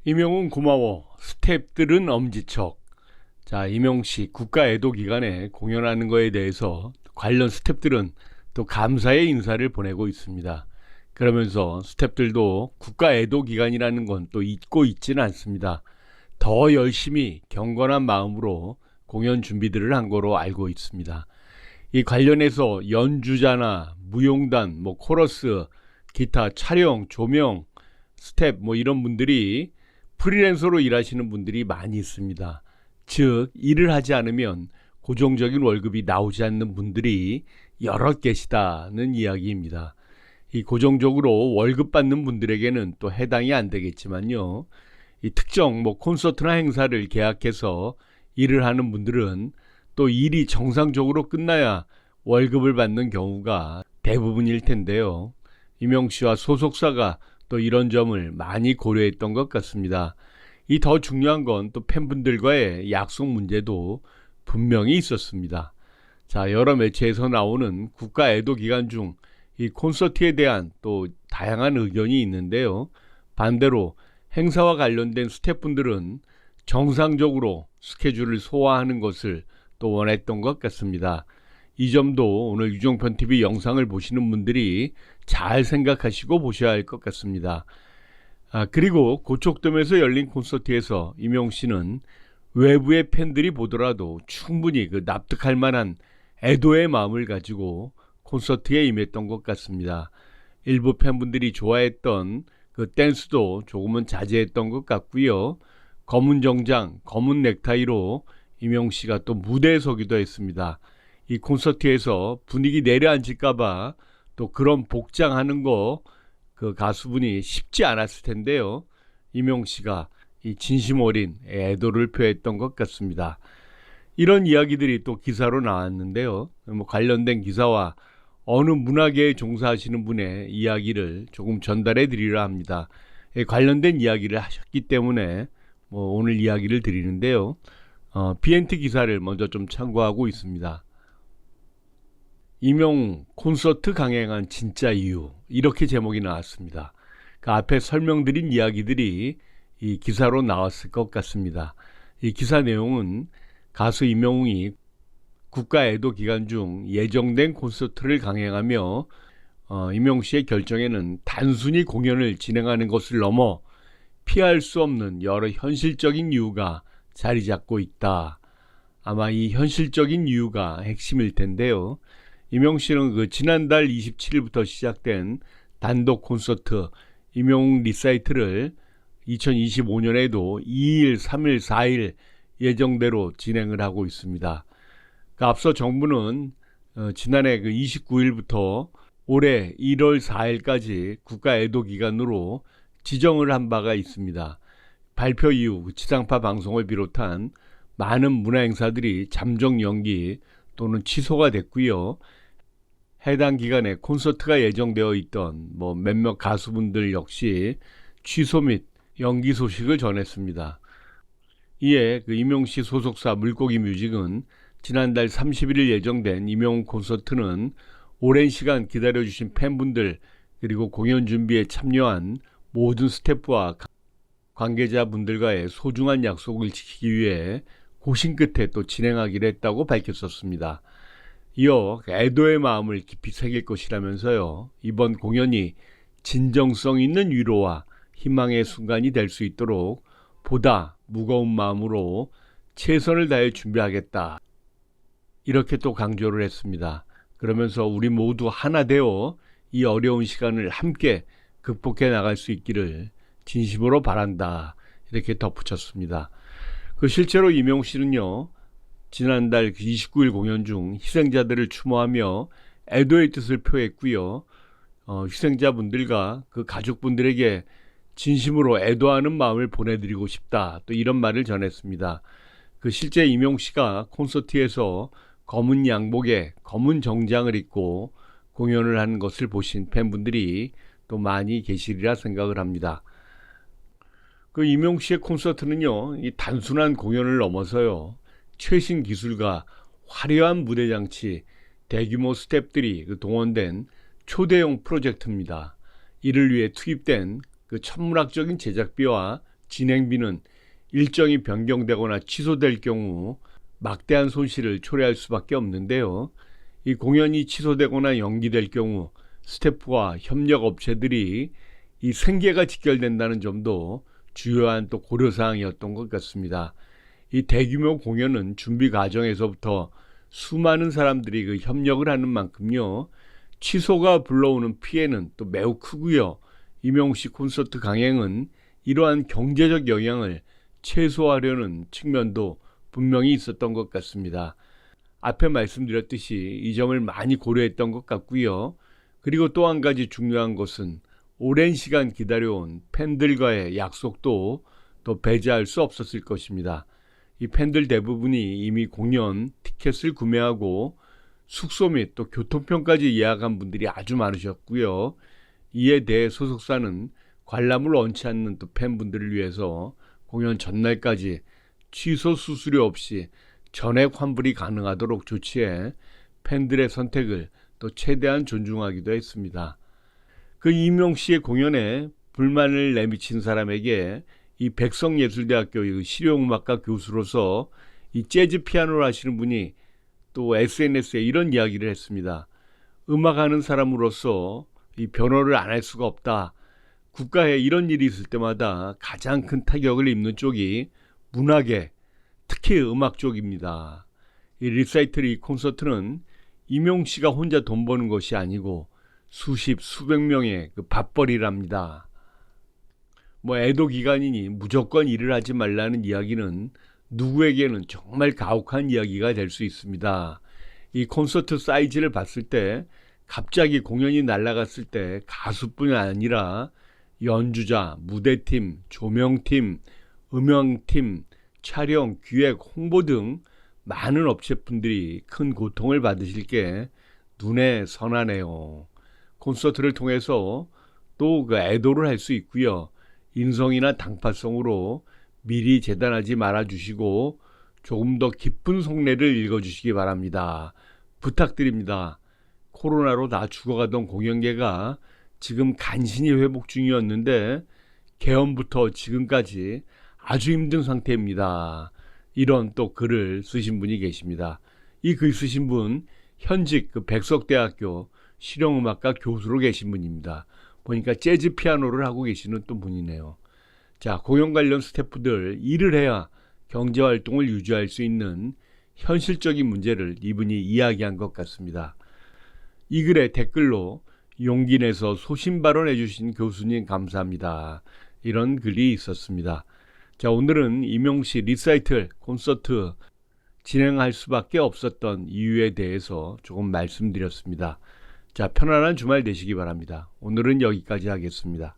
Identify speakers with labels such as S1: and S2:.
S1: 임용은 고마워. 스태프들은 엄지척. 자, 임용씨 국가 애도 기간에 공연하는 거에 대해서 관련 스태프들은 또 감사의 인사를 보내고 있습니다. 그러면서 스태프들도 국가 애도 기간이라는 건 또 잊고 있지는 않습니다. 더 열심히 경건한 마음으로 공연 준비들을 한 거로 알고 있습니다. 이 관련해서 연주자나 무용단, 코러스, 기타, 촬영, 조명, 스텝 이런 분들이 프리랜서로 일하시는 분들이 많이 있습니다. 즉 일을 하지 않으면 고정적인 월급이 나오지 않는 분들이 여러 계시다는 이야기입니다. 이 고정적으로 월급 받는 분들에게는 또 해당이 안 되겠지만요. 이 특정 콘서트나 행사를 계약해서 일을 하는 분들은 또 일이 정상적으로 끝나야 월급을 받는 경우가 대부분일 텐데요. 임용 씨와 소속사가 또 이런 점을 많이 고려했던 것 같습니다. 이 더 중요한 건 또 팬분들과의 약속 문제도 분명히 있었습니다. 자, 여러 매체에서 나오는 국가 애도 기간 중 이 콘서트에 대한 또 다양한 의견이 있는데요. 반대로 행사와 관련된 스태프분들은 정상적으로 스케줄을 소화하는 것을 또 원했던 것 같습니다. 이 점도 오늘 유종편TV 영상을 보시는 분들이 잘 생각하시고 보셔야 할 것 같습니다. 그리고 고척돔에서 열린 콘서트에서 임용 씨는 외부의 팬들이 보더라도 충분히 납득할 만한 애도의 마음을 가지고 콘서트에 임했던 것 같습니다. 일부 팬분들이 좋아했던 그 댄스도 조금은 자제했던 것 같고요. 검은 정장, 검은 넥타이로 임용 씨가 또 무대에 서기도 했습니다. 이 콘서트에서 분위기 내려앉을까봐 또 그런 복장하는 거 그 가수분이 쉽지 않았을 텐데요. 임용 씨가 이 진심 어린 애도를 표했던 것 같습니다. 이런 이야기들이 또 기사로 나왔는데요. 관련된 기사와 어느 문화계에 종사하시는 분의 이야기를 조금 전달해 드리려 합니다. 관련된 이야기를 하셨기 때문에 오늘 이야기를 드리는데요. BNT 기사를 먼저 좀 참고하고 있습니다. 임용 콘서트 강행한 진짜 이유, 이렇게 제목이 나왔습니다. 그 앞에 설명드린 이야기들이 이 기사로 나왔을 것 같습니다. 이 기사 내용은 가수 임영웅이 국가 애도 기간 중 예정된 콘서트를 강행하며 임영웅 씨의 결정에는 단순히 공연을 진행하는 것을 넘어 피할 수 없는 여러 현실적인 이유가 자리 잡고 있다. 아마 이 현실적인 이유가 핵심일 텐데요. 임영웅 씨는 지난달 27일부터 시작된 단독 콘서트 임영웅 리사이트를 2025년에도 2일, 3일, 4일 예정대로 진행을 하고 있습니다. 앞서 정부는 지난해 29일부터 올해 1월 4일까지 국가 애도 기간으로 지정을 한 바가 있습니다. 발표 이후 지상파 방송을 비롯한 많은 문화 행사들이 잠정 연기 또는 취소가 됐고요. 해당 기간에 콘서트가 예정되어 있던 몇몇 가수분들 역시 취소 및 연기 소식을 전했습니다. 이에 임용 씨 소속사 물고기 뮤직은 지난달 31일 예정된 임용 콘서트는 오랜 시간 기다려주신 팬분들 그리고 공연 준비에 참여한 모든 스태프와 관계자분들과의 소중한 약속을 지키기 위해 고심 끝에 또 진행하기로 했다고 밝혔었습니다. 이어 애도의 마음을 깊이 새길 것이라면서요. 이번 공연이 진정성 있는 위로와 희망의 순간이 될 수 있도록 보다 무거운 마음으로 최선을 다해 준비하겠다. 이렇게 또 강조를 했습니다. 그러면서 우리 모두 하나 되어 이 어려운 시간을 함께 극복해 나갈 수 있기를 진심으로 바란다. 이렇게 덧붙였습니다. 실제로 임영웅 씨는요. 지난달 29일 공연 중 희생자들을 추모하며 애도의 뜻을 표했고요. 희생자분들과 그 가족분들에게 진심으로 애도하는 마음을 보내드리고 싶다. 또 이런 말을 전했습니다. 실제 임영웅 씨가 콘서트에서 검은 양복에 검은 정장을 입고 공연을 하는 것을 보신 팬분들이 또 많이 계시리라 생각을 합니다. 임영웅 씨의 콘서트는요, 이 단순한 공연을 넘어서요, 최신 기술과 화려한 무대 장치, 대규모 스태프들이 동원된 초대형 프로젝트입니다. 이를 위해 투입된 천문학적인 제작비와 진행비는 일정이 변경되거나 취소될 경우 막대한 손실을 초래할 수밖에 없는데요. 이 공연이 취소되거나 연기될 경우 스태프와 협력 업체들이 이 생계가 직결된다는 점도 주요한 또 고려사항이었던 것 같습니다. 이 대규모 공연은 준비 과정에서부터 수많은 사람들이 그 협력을 하는 만큼요, 취소가 불러오는 피해는 또 매우 크고요. 임영웅 콘서트 강행은 이러한 경제적 영향을 최소화하려는 측면도 분명히 있었던 것 같습니다. 앞에 말씀드렸듯이 이 점을 많이 고려했던 것 같고요. 그리고 또 한 가지 중요한 것은 오랜 시간 기다려온 팬들과의 약속도 또 배제할 수 없었을 것입니다. 이 팬들 대부분이 이미 공연 티켓을 구매하고 숙소 및 또 교통편까지 예약한 분들이 아주 많으셨고요. 이에 대해 소속사는 관람을 원치 않는 또 팬분들을 위해서 공연 전날까지 취소 수수료 없이 전액 환불이 가능하도록 조치해 팬들의 선택을 또 최대한 존중하기도 했습니다. 그 임용 씨의 공연에 불만을 내미친 사람에게 이 백성예술대학교 실용음악과 교수로서 이 재즈 피아노를 하시는 분이 또 SNS에 이런 이야기를 했습니다. 음악하는 사람으로서 이 변호를 안 할 수가 없다. 국가에 이런 일이 있을 때마다 가장 큰 타격을 입는 쪽이 문화계, 특히 음악 쪽입니다. 이 리사이틀 이 콘서트는 임용 씨가 혼자 돈 버는 것이 아니고 수십, 수백 명의 그 밥벌이랍니다. 애도 기간이니 무조건 일을 하지 말라는 이야기는 누구에게는 정말 가혹한 이야기가 될 수 있습니다. 이 콘서트 사이즈를 봤을 때 갑자기 공연이 날아갔을 때 가수뿐이 아니라 연주자, 무대팀, 조명팀, 음영팀, 촬영, 기획, 홍보 등 많은 업체분들이 큰 고통을 받으실 게 눈에 선하네요. 콘서트를 통해서 또 그 애도를 할 수 있고요. 인성이나 당파성으로 미리 재단하지 말아주시고 조금 더 깊은 속내를 읽어주시기 바랍니다. 부탁드립니다. 코로나로 다 죽어가던 공연계가 지금 간신히 회복 중이었는데 개엄부터 지금까지 아주 힘든 상태입니다. 이런 또 글을 쓰신 분이 계십니다. 이 글 쓰신 분 현직 그 백석대학교 실용음악과 교수로 계신 분입니다. 보니까 재즈 피아노를 하고 계시는 또 분이네요. 자, 공연 관련 스태프들 일을 해야 경제활동을 유지할 수 있는 현실적인 문제를 이분이 이야기한 것 같습니다. 이 글에 댓글로 용기 내서 소신 발언해 주신 교수님 감사합니다. 이런 글이 있었습니다. 자, 오늘은 임용 씨 리사이틀 콘서트 진행할 수밖에 없었던 이유에 대해서 조금 말씀드렸습니다. 자, 편안한 주말 되시기 바랍니다. 오늘은 여기까지 하겠습니다.